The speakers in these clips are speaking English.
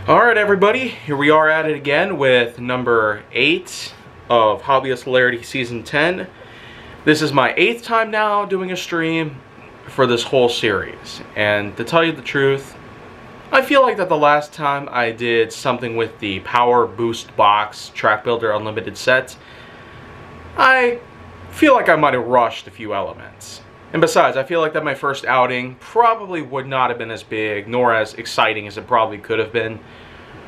Alright everybody, here we are at it again with number 8 of Hobbyist Hilarity Season 10. This is my 8th time now doing a stream for this whole series. And to tell you the truth, I feel like that the last time I did something with the Power Boost Box Track Builder Unlimited set, I feel like I might have rushed a few elements. And besides, I feel like that my first outing probably would not have been as big nor as exciting as it probably could have been.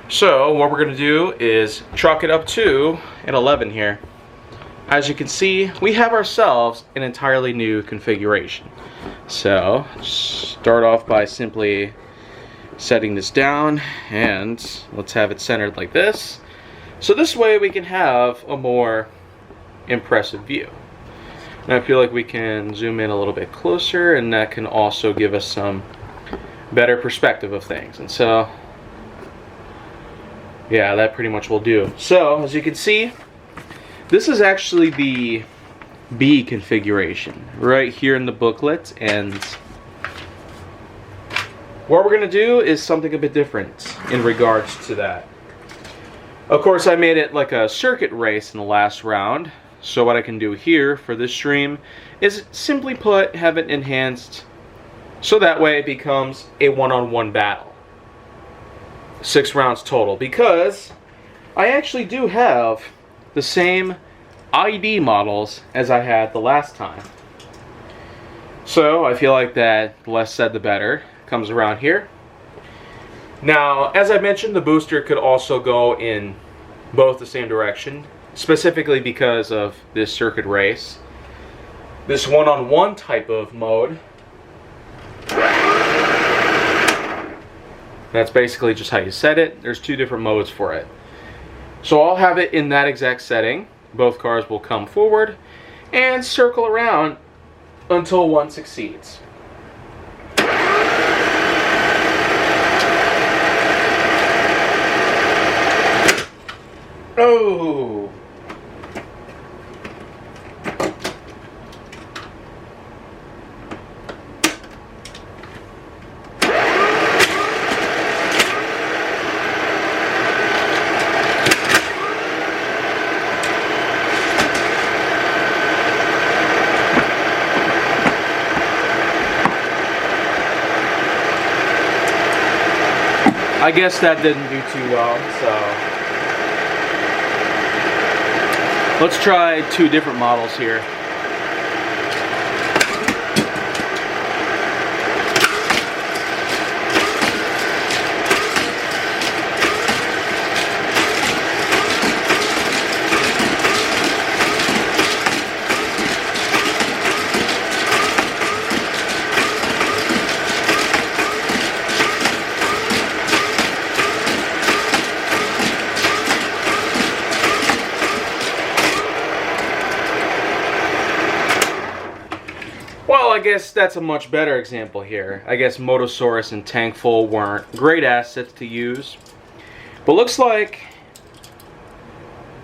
So what we're going to do is truck it up to an 11 here. As you can see, we have ourselves an entirely new configuration. So start off by simply setting this down, and let's have it centered like this. So this way we can have a more impressive view. And I feel like we can zoom in a little bit closer, and that can also give us some better perspective of things. And so, yeah, that pretty much will do. So, as you can see, this is actually the B configuration right here in the booklet. And what we're going to do is something a bit different in regards to that. Of course, I made it like a circuit race in the last round. So what I can do here for this stream is simply have it enhanced so that way it becomes a one-on-one battle. 6 rounds total, because I actually do have the same ID models as I had the last time. So I feel like that the less said the better comes around here. Now, as I mentioned, the booster could also go in both the same direction, specifically because of this circuit race. This one-on-one type of mode, that's basically just how you set it. There's 2 different modes for it. So I'll have it in that exact setting. Both cars will come forward and circle around until one succeeds. Oh! I guess that didn't do too well, so let's try 2 different models here. Well, I guess that's a much better example here. I guess Motosaurus and Tankful weren't great assets to use. But looks like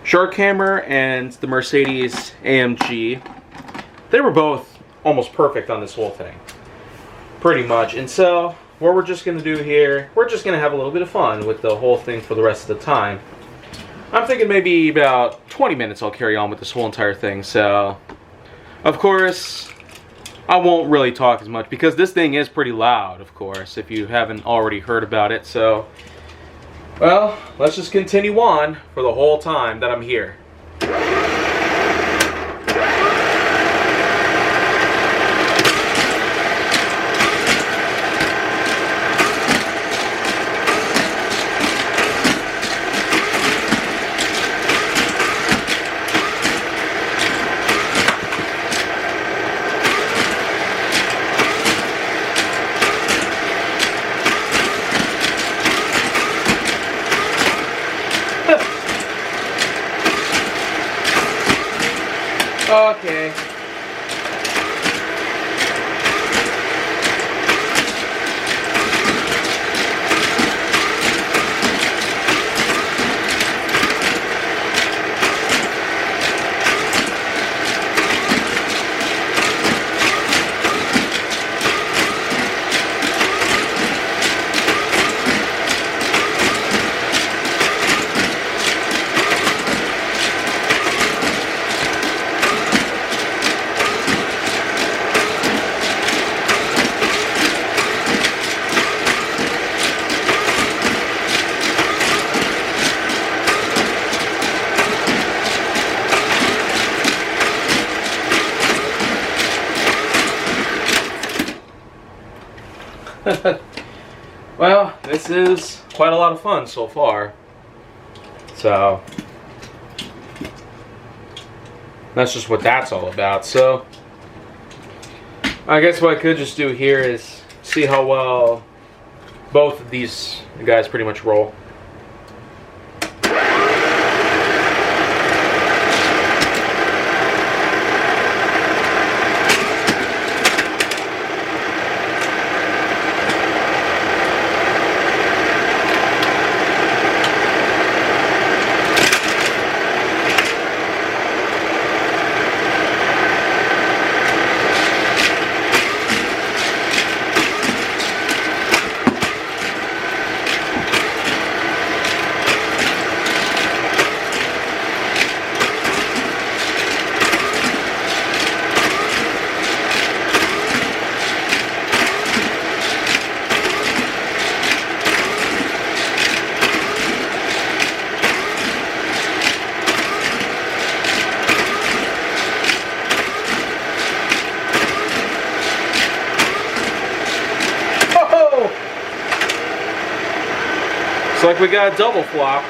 Shark Hammer and the Mercedes AMG, they were both almost perfect on this whole thing. Pretty much. And so, what we're just going to do here, we're just going to have a little bit of fun with the whole thing for the rest of the time. I'm thinking maybe about 20 minutes I'll carry on with this whole entire thing. So, of course, I won't really talk as much because this thing is pretty loud, of course, if you haven't already heard about it. So, well, let's just continue on for the whole time that I'm here. Okay. Well, this is quite a lot of fun so far. So that's just what that's all about. So I guess what I could just do here is see how well both of these guys pretty much roll. Looks like we got a double flop.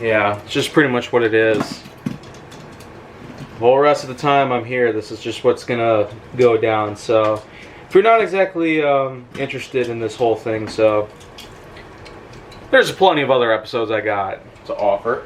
Yeah, it's just pretty much what it is. The whole rest of the time I'm here, this is just what's gonna go down. So if you're not exactly interested in this whole thing, so there's plenty of other episodes I got to offer.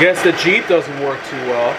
Guess the Jeep doesn't work too well.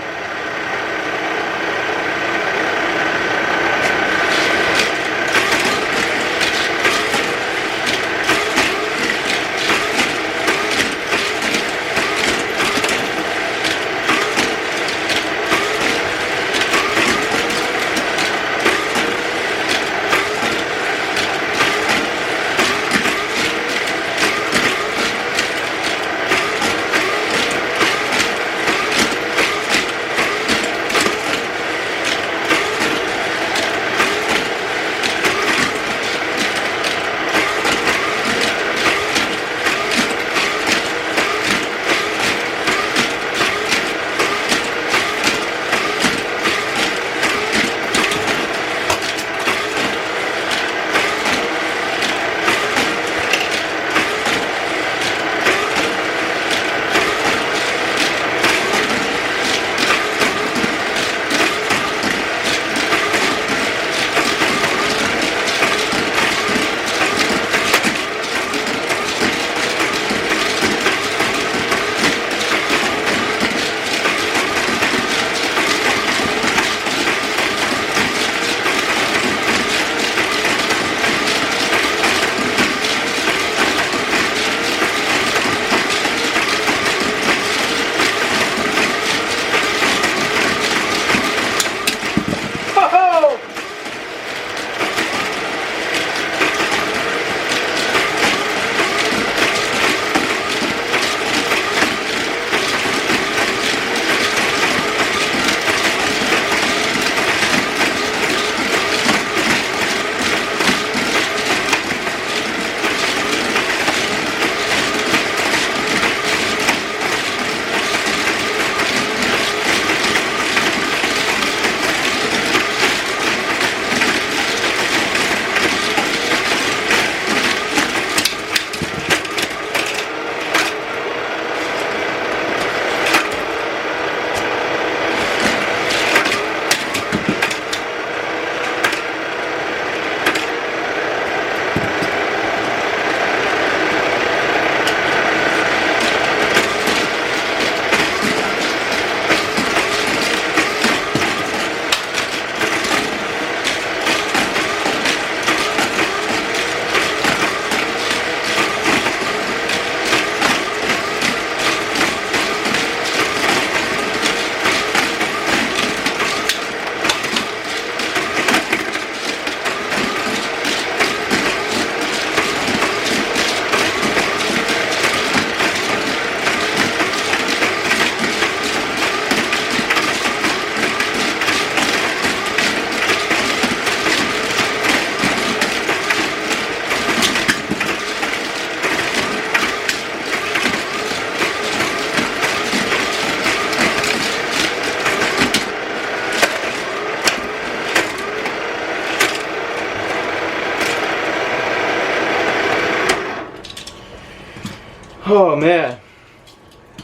Oh man.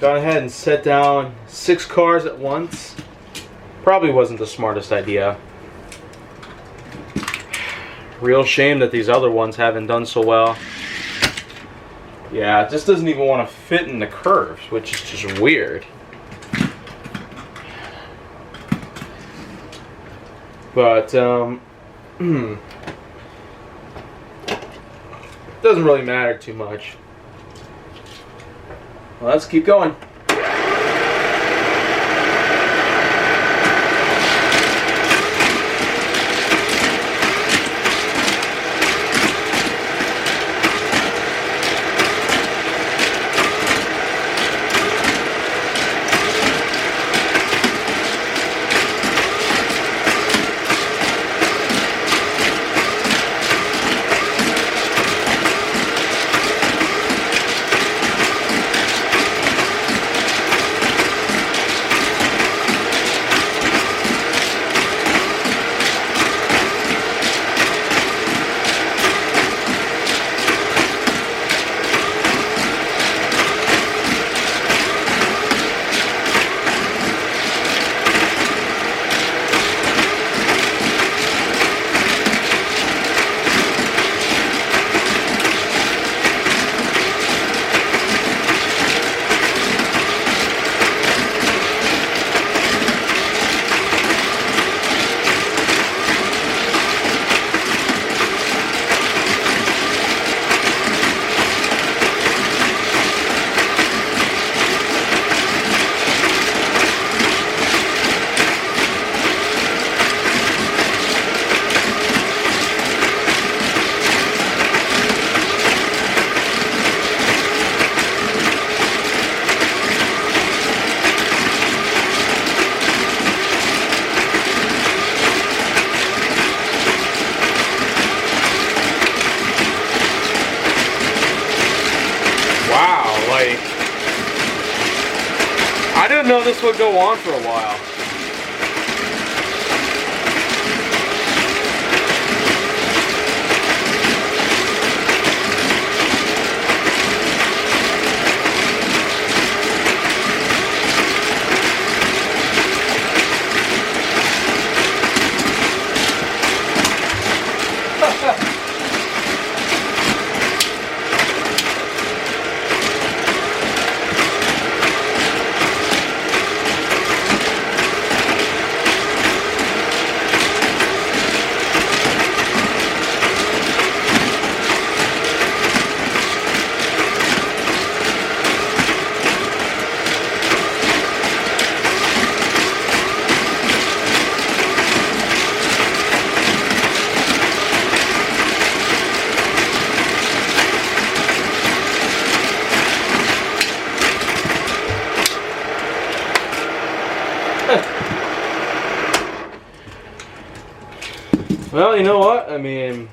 Gone ahead and set down 6 cars at once. Probably wasn't the smartest idea. Real shame that these other ones haven't done so well. Yeah, it just doesn't even want to fit in the curves, which is just weird. But, doesn't really matter too much. Well, let's keep going. I didn't know this would go on for a while. Well, you know what? I mean,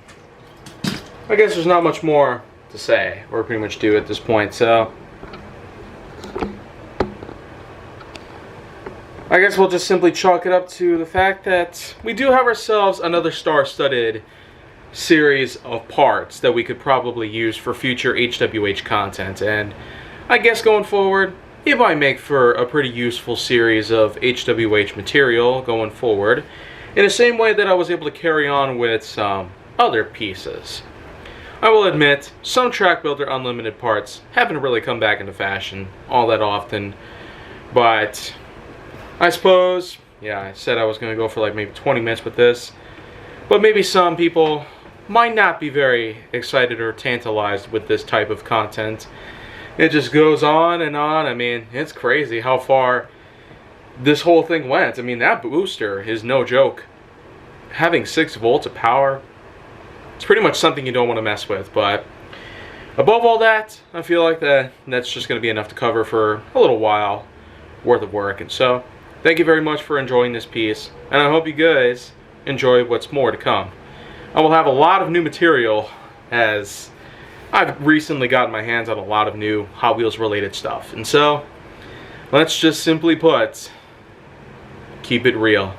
I guess there's not much more to say. We're pretty much due at this point, so I guess we'll just simply chalk it up to the fact that we do have ourselves another star-studded series of parts that we could probably use for future HWH content, and I guess going forward, it might make for a pretty useful series of HWH material going forward, in the same way that I was able to carry on with some other pieces. I will admit, some Track Builder Unlimited parts haven't really come back into fashion all that often, but I suppose, yeah, I said I was going to go for like maybe 20 minutes with this, but maybe some people might not be very excited or tantalized with this type of content. It just goes on and on. I mean, it's crazy how far this whole thing went. I mean, that booster is no joke. Having 6 volts of power, it's pretty much something you don't want to mess with. But above all that, I feel like that's just going to be enough to cover for a little while worth of work. And so, thank you very much for enjoying this piece, and I hope you guys enjoy what's more to come. I will have a lot of new material, as I've recently gotten my hands on a lot of new Hot Wheels related stuff. And so, let's just simply put, keep it real.